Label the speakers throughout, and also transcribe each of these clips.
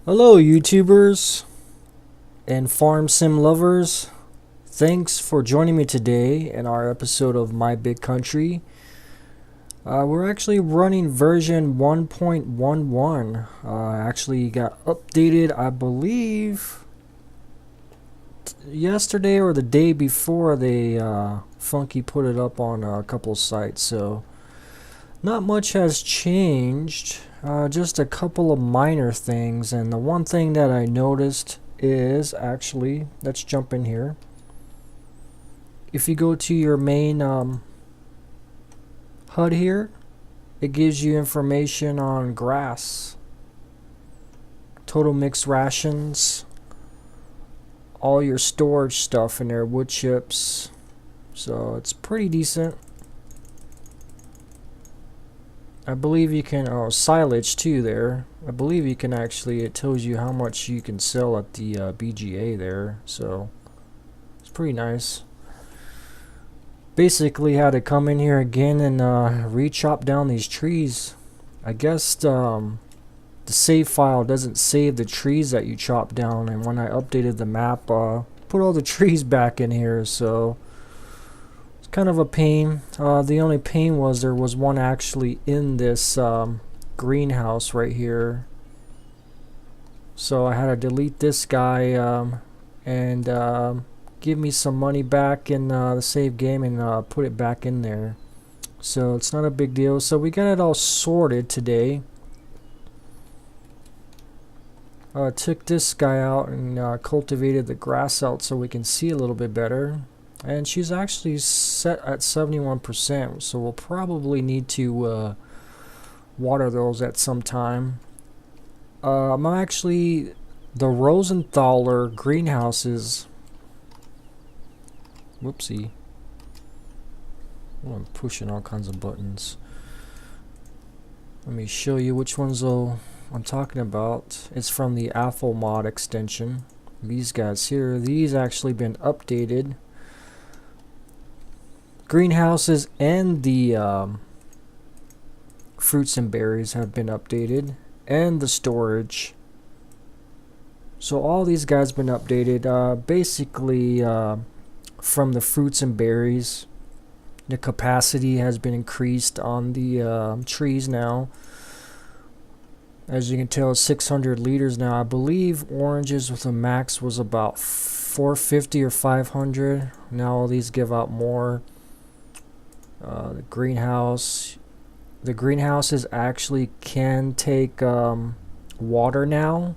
Speaker 1: Hello YouTubers and farm sim lovers. Thanks for joining me today in our episode of My Big Country. We're actually running version 1.11. Actually got updated, I believe, yesterday or the day before they funky put it up on a couple sites. So not much has changed. Just a couple of minor things, and the one thing that I noticed is actually, let's jump in here. If you go to your main HUD here, it gives you information on grass, total mixed rations, all your storage stuff in there, wood chips, so it's pretty decent. I believe you can, silage too there. I believe you can actually, it tells you how much you can sell at the BGA there, so it's pretty nice. Basically had to come in here again and re-chop down these trees. I guess the save file doesn't save the trees that you chop down, and when I updated the map, put all the trees back in here, so kind of a pain. The only pain was there was one actually in this greenhouse right here, so I had to delete this guy and give me some money back in the save game and put it back in there, so it's not a big deal. So we got it all sorted today. Took this guy out and cultivated the grass out so we can see a little bit better. And she's actually set at 71%, so we'll probably need to water those at some time. I'm actually, the Rosenthaler greenhouses, whoopsie, I'm pushing all kinds of buttons. Let me show you which ones I'm talking about. It's from the Apple mod extension. These guys here, these actually been updated. Greenhouses and the fruits and berries have been updated, and the storage. So all these guys been updated. Basically, from the fruits and berries, the capacity has been increased on the trees now. As you can tell, it's 600 liters now. I believe oranges with a max was about 450 or 500. Now all these give out more. The greenhouses actually can take water now,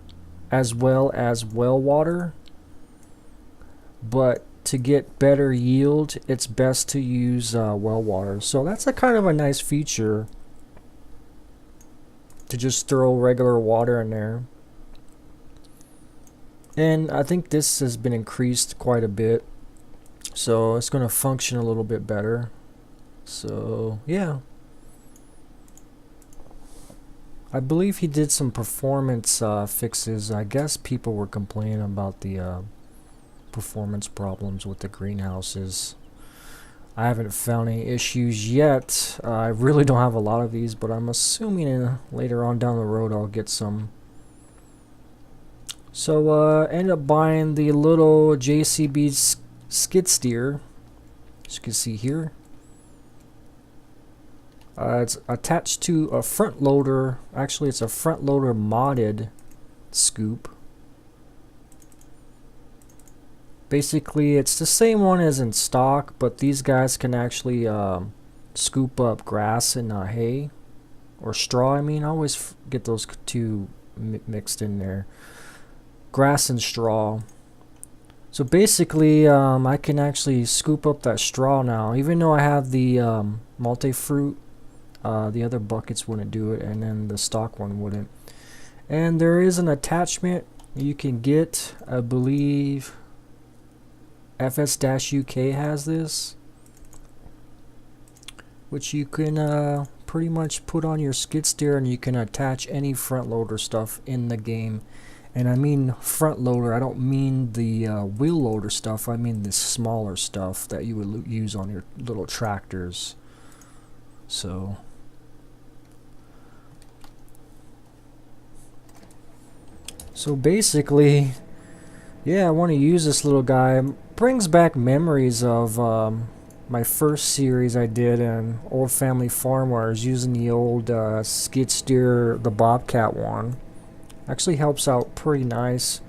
Speaker 1: as well as well water, but to get better yield it's best to use well water. So that's a kind of a nice feature, to just throw regular water in there. And I think this has been increased quite a bit, so it's going to function a little bit better. So yeah, I believe he did some performance fixes. I guess people were complaining about the performance problems with the greenhouses. I haven't found any issues yet. I really don't have a lot of these, but I'm assuming later on down the road I'll get some. So ended up buying the little JCB Skidsteer, as you can see here. It's attached to a front loader. Actually, it's a front loader modded scoop. Basically, it's the same one as in stock, but these guys can actually scoop up grass and hay, or straw. I mean, I always get those two mixed in there. Grass and straw. So basically, I can actually scoop up that straw now, even though I have the multi-fruit. The other buckets wouldn't do it, and then the stock one wouldn't. And there is an attachment you can get, I believe FS-UK has this, which you can pretty much put on your skid steer, and you can attach any front loader stuff in the game. And I mean front loader, I don't mean the wheel loader stuff, I mean the smaller stuff that you would use on your little tractors. So So basically, yeah, I want to use this little guy. It brings back memories of my first series I did in Old Family Farm, where I was using the old skid steer, the Bobcat one. Actually helps out pretty nice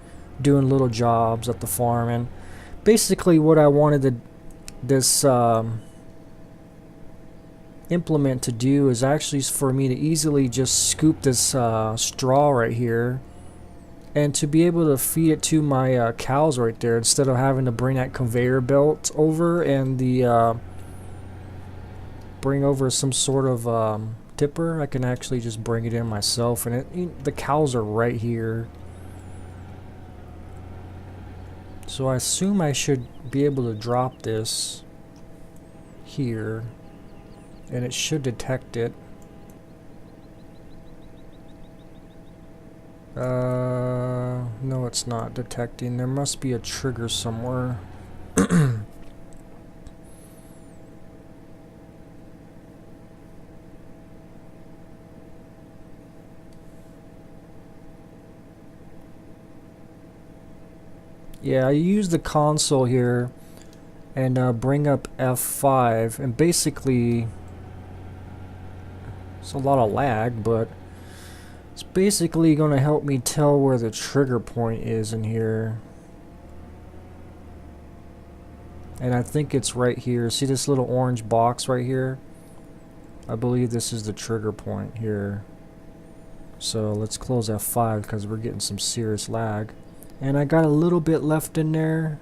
Speaker 1: doing little jobs at the farm. And basically what I wanted this implement to do is actually for me to easily just scoop this straw right here and to be able to feed it to my cows right there, instead of having to bring that conveyor belt over and the bring over some sort of tipper. I can actually just bring it in myself, and the cows are right here. So I assume I should be able to drop this here, and it should detect it. No, it's not detecting. There must be a trigger somewhere. Yeah, I use the console here and bring up F5, and basically it's a lot of lag, but it's basically going to help me tell where the trigger point is in here. And I think it's right here. See this little orange box right here? I believe this is the trigger point here. So let's close F5 because we're getting some serious lag. And I got a little bit left in there.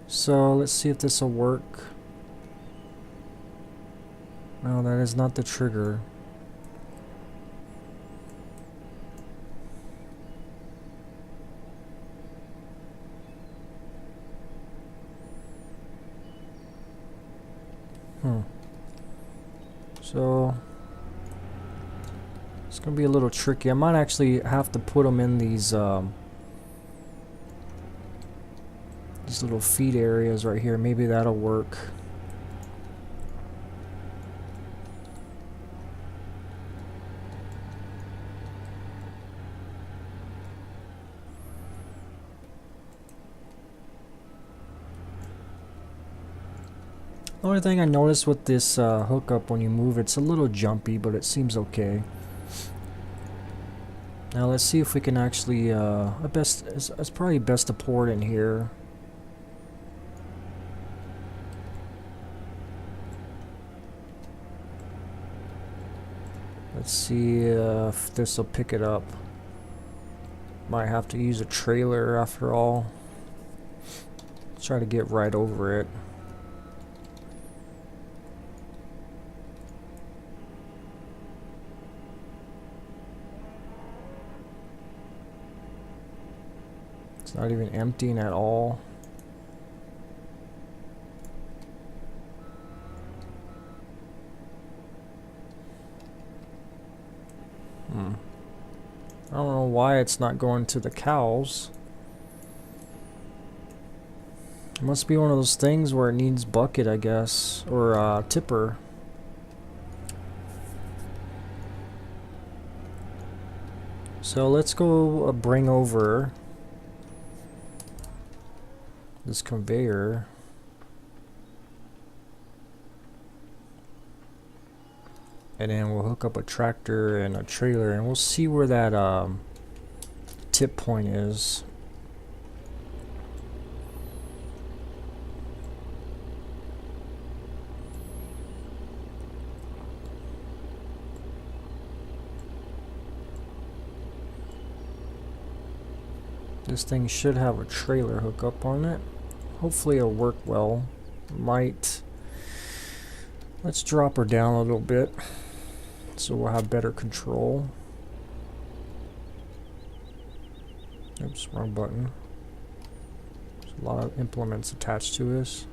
Speaker 1: So let's see if this will work. No, that is not the trigger. So it's gonna be a little tricky. I might actually have to put them in these little feed areas right here. Maybe that'll work. The only thing I noticed with this hookup, when you move, it's a little jumpy, but it seems okay. Now let's see if we can actually, it's probably best to pour it in here. Let's see if this will pick it up. Might have to use a trailer after all. Try to get right over it. It's not even emptying at all. I don't know why it's not going to the cows. It must be one of those things where it needs bucket, I guess, or tipper. So let's go bring over this conveyor. And then we'll hook up a tractor and a trailer, and we'll see where that tip point is. This thing should have a trailer hookup on it. Hopefully it'll work well. Might. Let's drop her down a little bit so we'll have better control. Oops, wrong button. There's a lot of implements attached to this.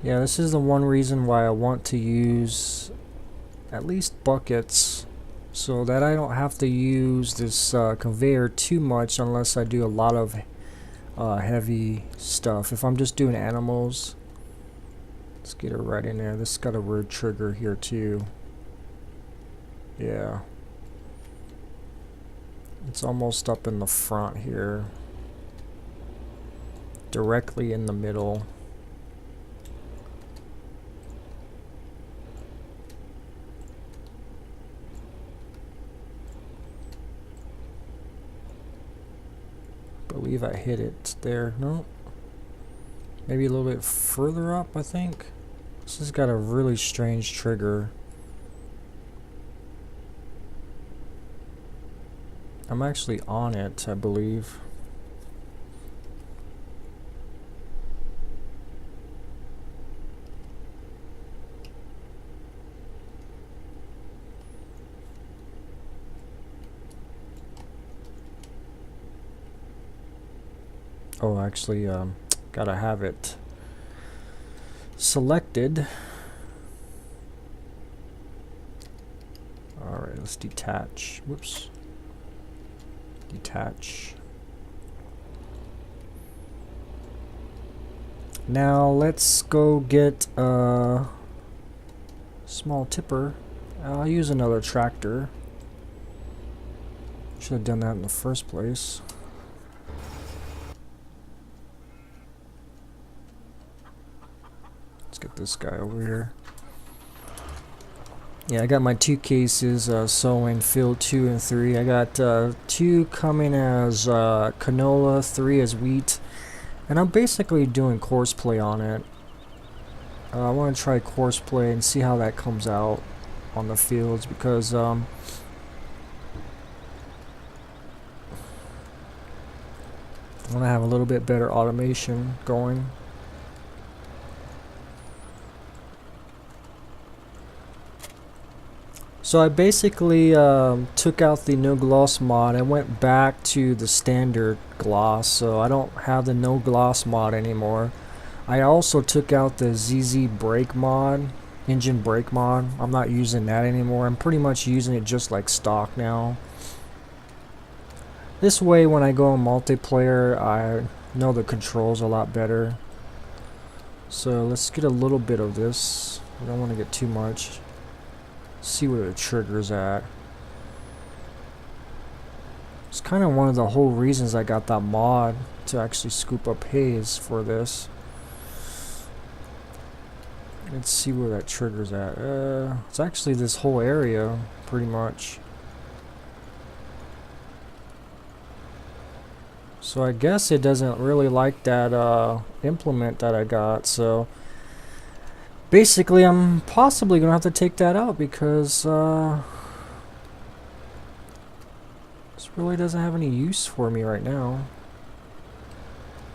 Speaker 1: Yeah, this is the one reason why I want to use at least buckets, so that I don't have to use this conveyor too much unless I do a lot of heavy stuff. If I'm just doing animals, let's get it right in there. This has got a weird trigger here too. Yeah, it's almost up in the front here, directly in the middle. I believe I hit it there. No, maybe a little bit further up, I think. This has got a really strange trigger. I'm actually on it, I believe. Oh, actually, gotta have it selected. Alright, let's detach. Whoops. Detach. Now let's go get a small tipper. I'll use another tractor. Should have done that in the first place. Let's get this guy over here. Yeah, I got my 2 cases sowing field 2 and 3. I got 2 coming as canola, 3 as wheat, and I'm basically doing course play on it. I want to try course play and see how that comes out on the fields, because I want to have a little bit better automation going. So I basically took out the no gloss mod and went back to the standard gloss, so I don't have the no gloss mod anymore. I also took out the ZZ brake mod, engine brake mod. I'm not using that anymore. I'm pretty much using it just like stock now. This way when I go in multiplayer, I know the controls a lot better. So let's get a little bit of this. I don't want to get too much. See where the trigger's at. It's kind of one of the whole reasons I got that mod, to actually scoop up haze for this. Let's see where that trigger's at. It's actually this whole area, pretty much. So I guess it doesn't really like that implement that I got, so basically I'm possibly gonna have to take that out, because this really doesn't have any use for me right now,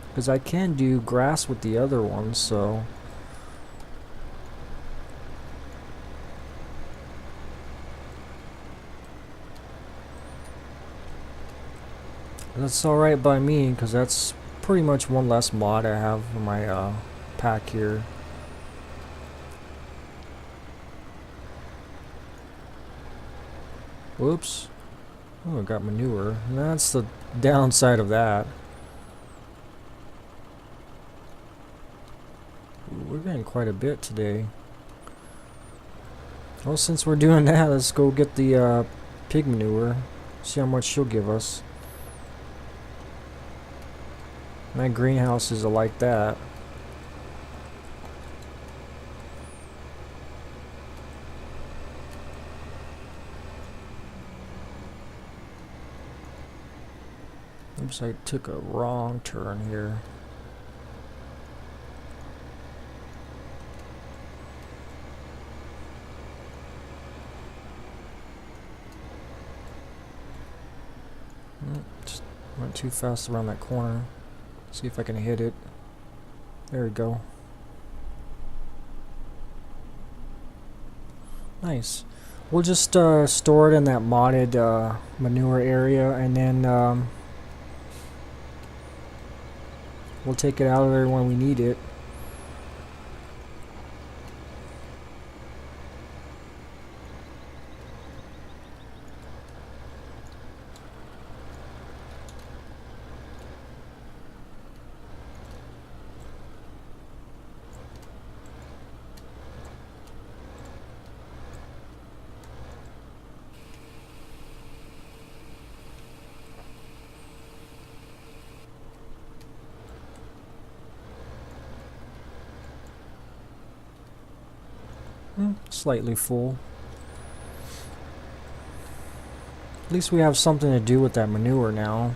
Speaker 1: because I can do grass with the other one. So that's alright by me, because that's pretty much one less mod I have in my pack here. Whoops. Oh, I got manure. And that's the downside of that. Ooh, we're getting quite a bit today. Well, since we're doing that, let's go get the pig manure. See how much she'll give us. My greenhouses are like that. Oops, I took a wrong turn here. Just went too fast around that corner. See if I can hit it. There we go. Nice. We'll just store it in that modded manure area, and then we'll take it out of there when we need it. Slightly full. At least we have something to do with that manure now.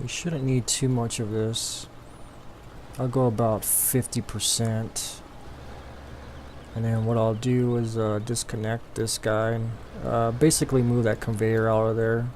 Speaker 1: We shouldn't need too much of this. I'll go about 50%. And then what I'll do is disconnect this guy and basically move that conveyor out of there.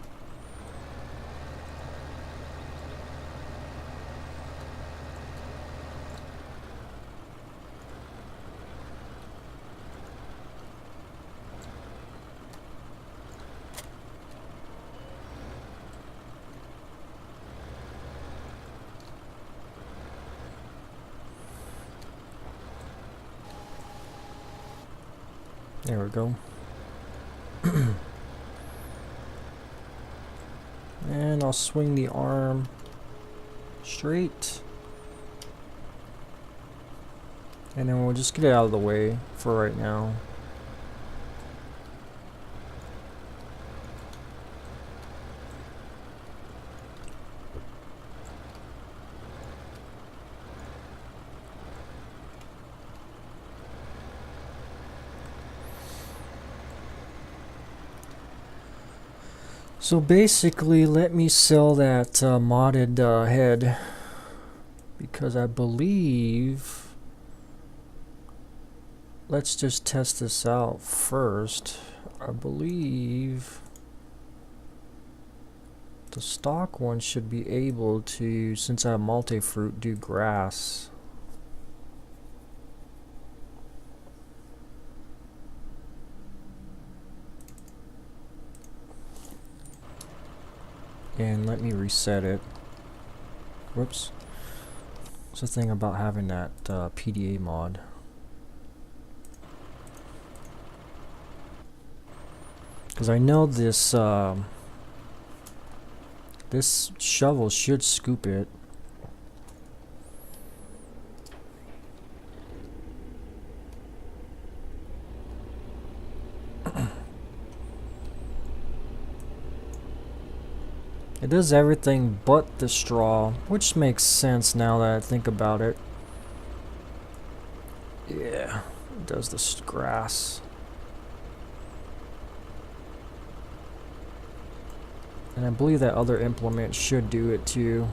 Speaker 1: There we go. And I'll swing the arm straight. And then we'll just get it out of the way for right now. So basically, let me sell that modded head, because I believe, let's just test this out first. I believe the stock one should be able to, since I have multi-fruit, do grass. And let me reset it. Whoops. What's the thing about having that PDA mod? Because I know this this shovel should scoop it. It does everything but the straw, which makes sense now that I think about it. Yeah, it does the grass. And I believe that other implement should do it too.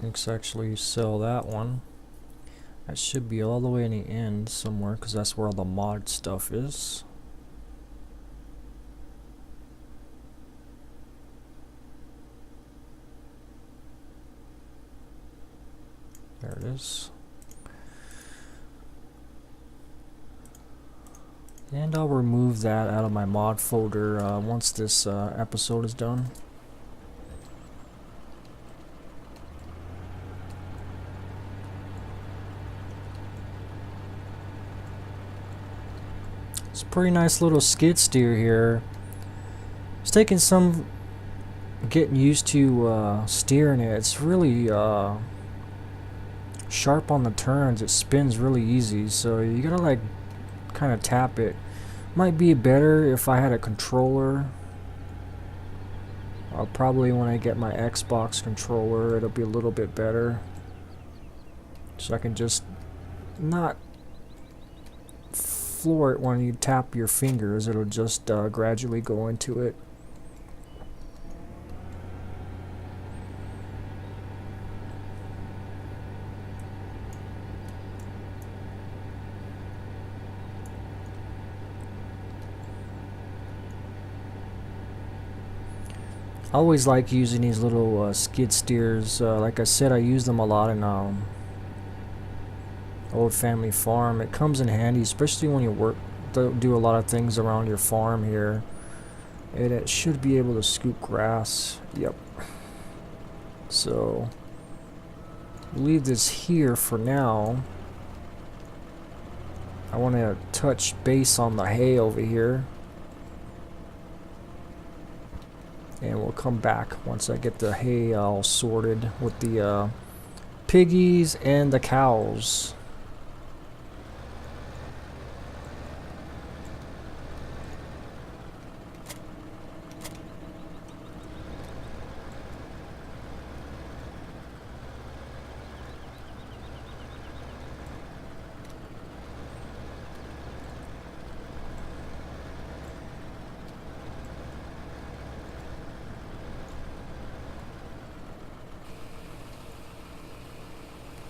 Speaker 1: Let's actually sell that one. That should be all the way in the end somewhere, because that's where all the mod stuff is. There it is. And I'll remove that out of my mod folder once this episode is done. It's a pretty nice little skid steer here. It's taking some getting used to steering it. It's really sharp on the turns. It spins really easy, so you gotta like kind of tap it. Might be better if I had a controller. Probably when I get my Xbox controller, it'll be a little bit better, so I can just not floor it when you tap your fingers. It'll just gradually go into it. I always like using these little skid steers. Like I said, I use them a lot in old family farm. It comes in handy, especially when you do a lot of things around your farm here. And it should be able to scoop grass. Yep. So leave this here for now. I want to touch base on the hay over here. And we'll come back once I get the hay all sorted with the piggies and the cows.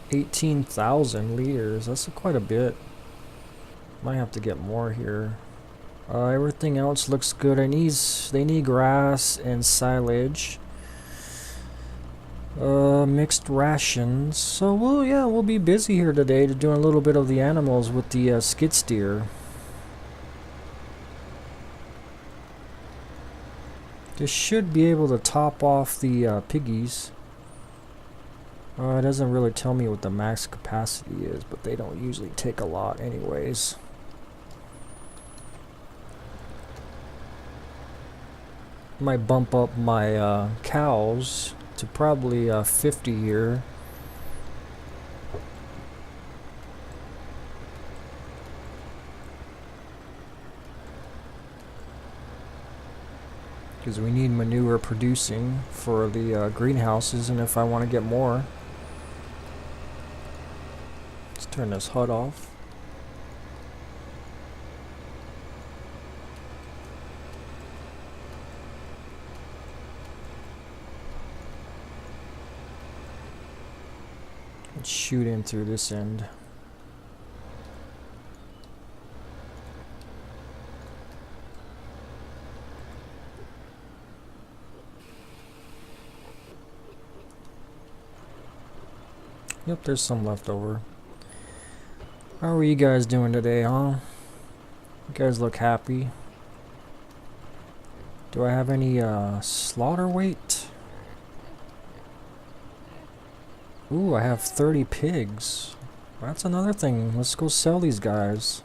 Speaker 1: $18,000 that's quite a bit. Might have to get more here. Everything else looks good. They need grass and silage. Mixed rations. So we'll be busy here today to doing a little bit of the animals with the skid steer. This should be able to top off the piggies. It doesn't really tell me what the max capacity is, but they don't usually take a lot anyways. Might bump up my cows to probably 50 here. Because we need manure producing for the greenhouses, and if I want to get more. Let's turn this HUD off. Let's shoot in through this end. Yep, there's some left over. How are you guys doing today, huh? You guys look happy. Do I have any slaughter weight? Ooh, I have 30 pigs. That's another thing. Let's go sell these guys.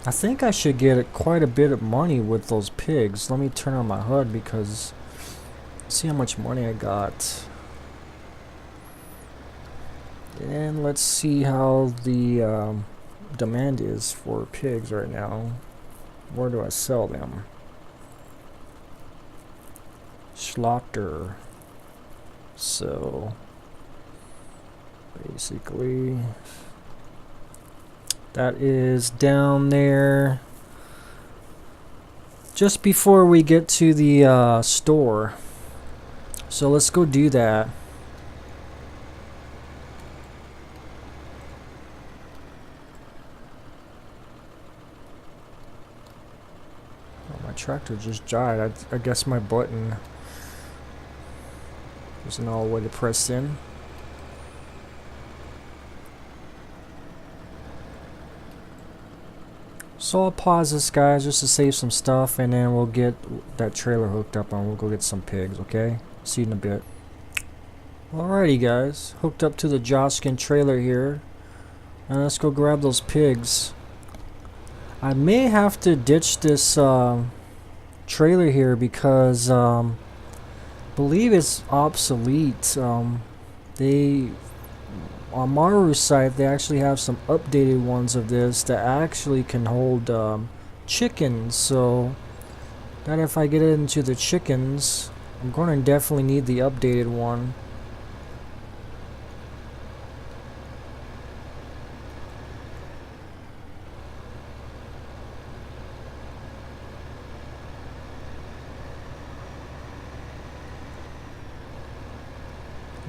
Speaker 1: I think I should get quite a bit of money with those pigs. Let me turn on my HUD because see how much money I got. And let's see how the demand is for pigs right now. Where do I sell them? Slaughter. So basically that is down there just before we get to the store. So let's go do that. Oh, my tractor just died. I guess my button isn't all the way to press in. So I'll pause this, guys, just to save some stuff, and then we'll get that trailer hooked up and we'll go get some pigs, okay? See you in a bit. Alrighty, guys, hooked up to the Joskin trailer here, and let's go grab those pigs. I may have to ditch this trailer here because I believe it's obsolete. On Maru's site, they actually have some updated ones of this that actually can hold chickens, so that if I get into the chickens, I'm going to definitely need the updated one.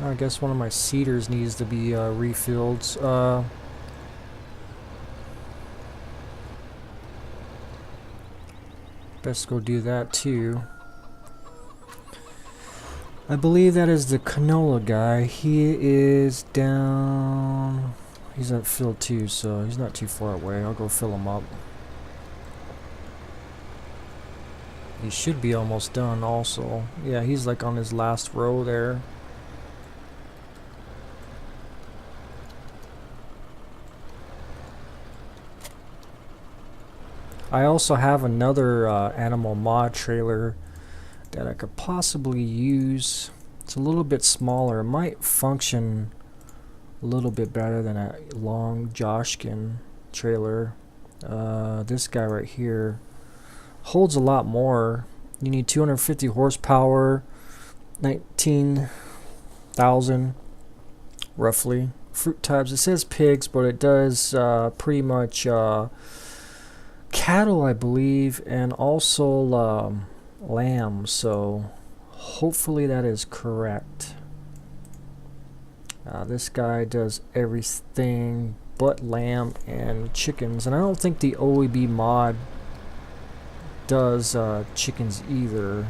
Speaker 1: I guess one of my seeders needs to be refilled. Best go do that too. I believe that is the canola guy. He is down. He's at field 2, so he's not too far away. I'll go fill him up. He should be almost done also. Yeah, he's like on his last row there. I also have another animal mod trailer that I could possibly use. It's a little bit smaller. It might function a little bit better than a long Joshkin trailer. This guy right here holds a lot more. You need 250 horsepower, 19,000 roughly. Fruit types, it says pigs, but it does pretty much cattle, I believe, and also lamb, so hopefully that is correct. This guy does everything but lamb and chickens, and I don't think the OEB mod does chickens either.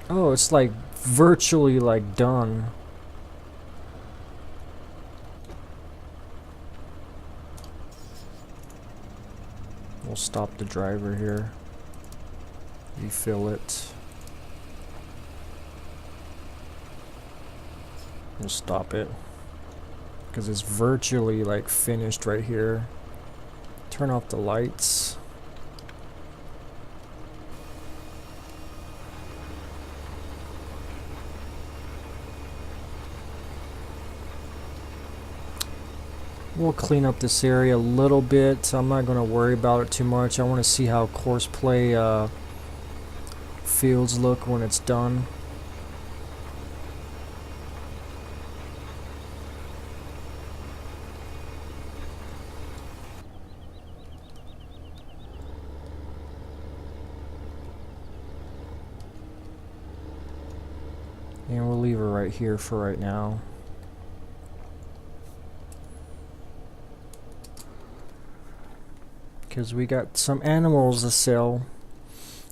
Speaker 1: Oh, it's like virtually like done. We'll stop the driver here. Refill it. We'll stop it because it's virtually like finished right here. Turn off the lights. We'll clean up this area a little bit. I'm not going to worry about it too much. I want to see how course play fields look when it's done. And we'll leave her right here for right now. Because we got some animals to sell,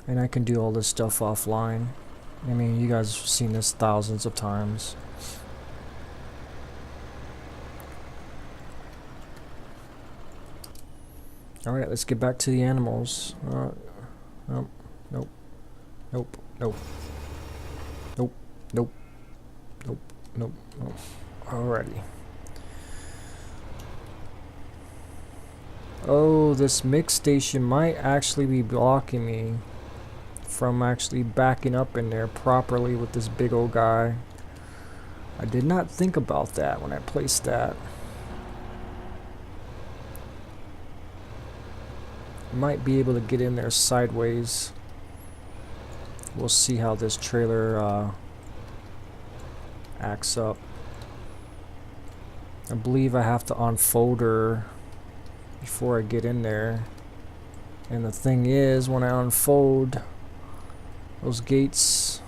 Speaker 1: and I can do all this stuff offline. I mean, you guys have seen this thousands of times. Alright, let's get back to the animals. Nope, nope, nope, nope, nope, nope, nope, nope, nope. Alrighty. Oh, this mix station might actually be blocking me from actually backing up in there properly with this big old guy. I did not think about that when I placed that. Might be able to get in there sideways. We'll see how this trailer acts up. I believe I have to unfold her before I get in there. And the thing is, when I unfold, those gates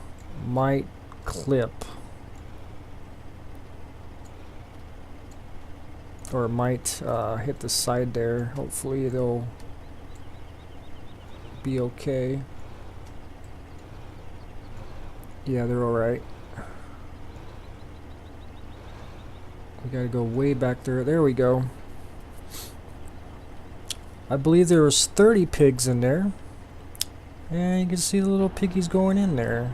Speaker 1: might clip. Or might hit the side there. Hopefully they'll be okay. Yeah, they're alright. We gotta go way back there. There we go. I believe there was 30 pigs in there. And you can see the little piggies going in there.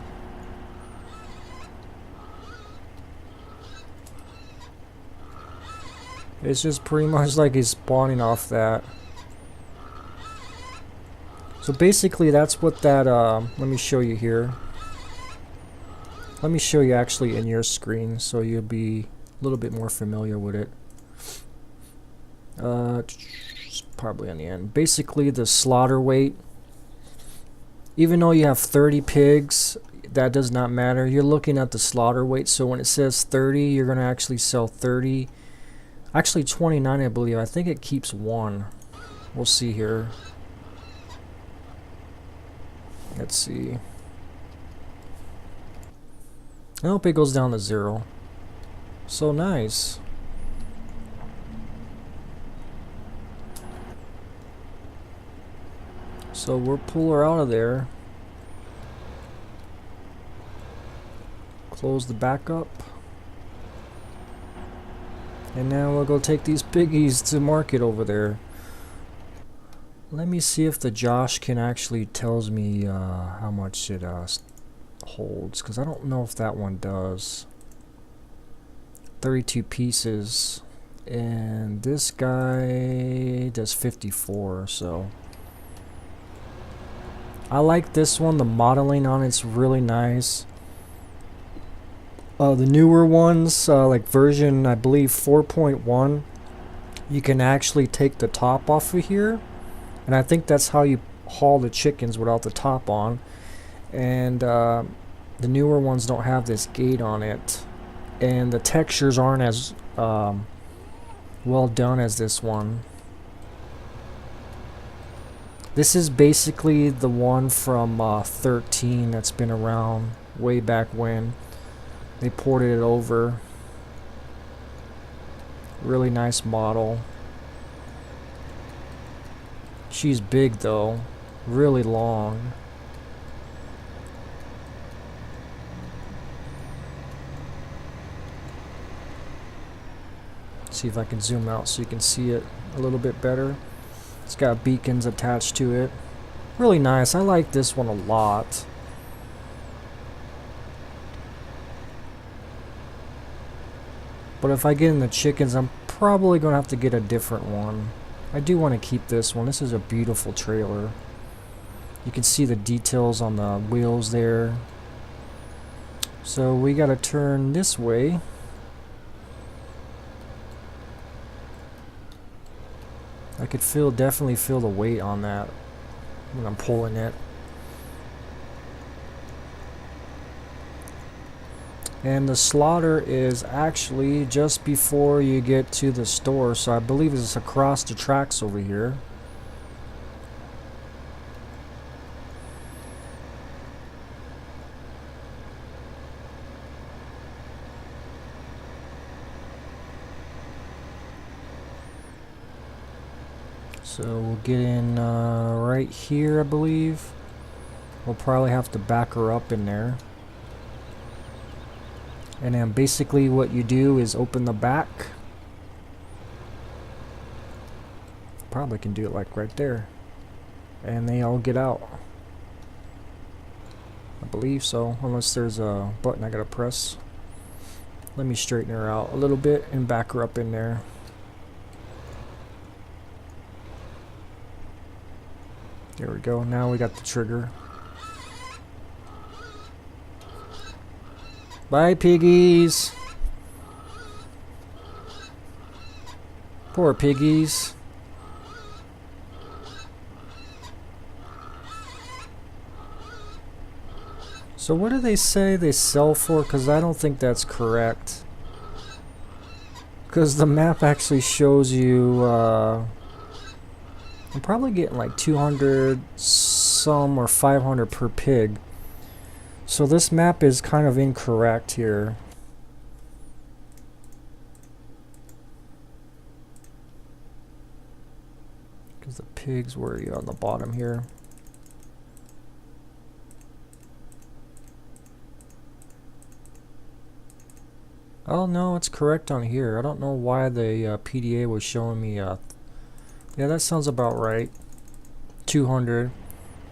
Speaker 1: It's just pretty much like he's spawning off that. So basically that's what that, let me show you here. Let me show you actually in your screen so you'll be a little bit more familiar with it. Probably on the end. Basically the slaughter weight, even though you have 30 pigs, that does not matter. You're looking at the slaughter weight, so when it says 30, you're going to actually sell 30. Actually 29, I believe. I think it keeps one. We'll see here. Let's see. I hope it goes down to 0. So nice. So we'll pull her out of there. Close the back up. And now we'll go take these piggies to market over there. Let me see if the Josh can actually tells me how much it holds, because I don't know if that one does. 32 pieces, and this guy does 54. So I like this one. The modeling on it's really nice. The newer ones, like version I believe 4.1, you can actually take the top off of here, and I think that's how you haul the chickens without the top on. And the newer ones don't have this gate on it, and the textures aren't as well done as this one. This is basically the one from 13 that's been around way back when. They ported it over. Really nice model. She's big though, really long. See if I can zoom out so you can see it a little bit better. It's got beacons attached to it. Really nice. I like this one a lot. But if I get in the chickens, I'm probably going to have to get a different one. I do want to keep this one. This is a beautiful trailer. You can see the details on the wheels there. So we got to turn this way. I could definitely feel the weight on that when I'm pulling it. And the slaughter is actually just before you get to the store, so I believe it's across the tracks over here. So we'll get in right here, I believe. We'll probably have to back her up in there. And then basically what you do is open the back. Probably can do it like right there. And they all get out. I believe so, unless there's a button I gotta press. Let me straighten her out a little bit and back her up in there. There we go, now we got the trigger. Bye, piggies. Poor piggies. So what do they say they sell for? Because I don't think that's correct. Because the map actually shows you, I'm probably getting like 200 some or 500 per pig. So this map is kind of incorrect here. Because the pigs were on the bottom here. Oh no, it's correct on here. I don't know why the PDA was showing me yeah, that sounds about right. 200.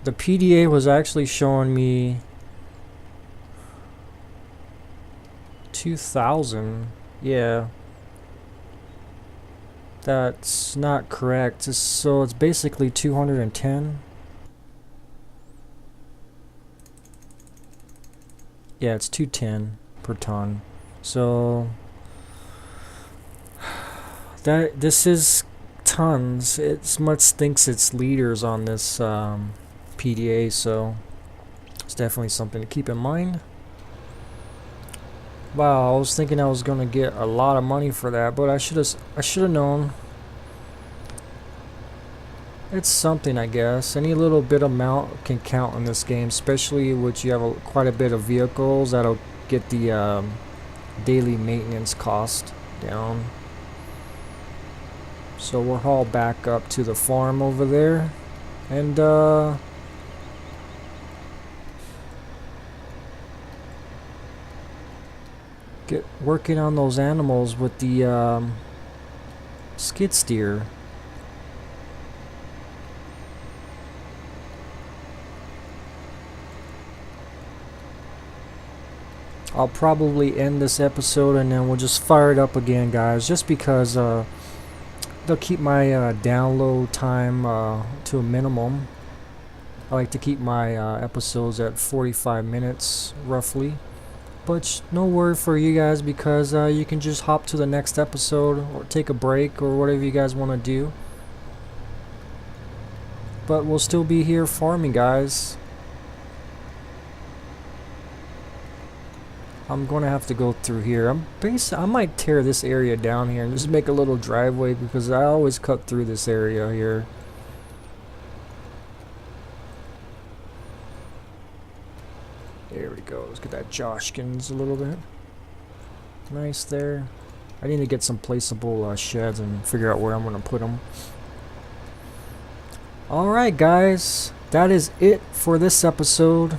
Speaker 1: The PDA was actually showing me 2,000. Yeah, that's not correct. So it's basically 210. Yeah, it's 210 per ton. So this is tons. It much thinks it's liters on this PDA, so it's definitely something to keep in mind. Wow, I was thinking I was gonna get a lot of money for that, but I should have known. It's something, I guess. Any little bit amount can count in this game, especially when you have quite a bit of vehicles. That'll get the daily maintenance cost down. So we'll haul back up to the farm over there, and get working on those animals with the skid steer. I'll probably end this episode and then we'll just fire it up again, guys, just because they'll keep my download time to a minimum. I like to keep my episodes at 45 minutes roughly, but no worry for you guys, because you can just hop to the next episode or take a break or whatever you guys want to do. But we'll still be here farming, guys. I'm gonna have to go through here. I might tear this area down here and just make a little driveway, because I always cut through this area here. There we go. Let's get that Joshkins a little bit. Nice there. I need to get some placeable sheds and figure out where I'm gonna put them. Alright, guys. That is it for this episode.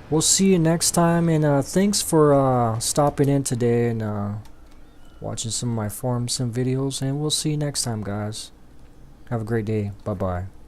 Speaker 1: We'll see you next time, and thanks for stopping in today and watching some of my farm sim videos, and we'll see you next time, guys. Have a great day. Bye-bye.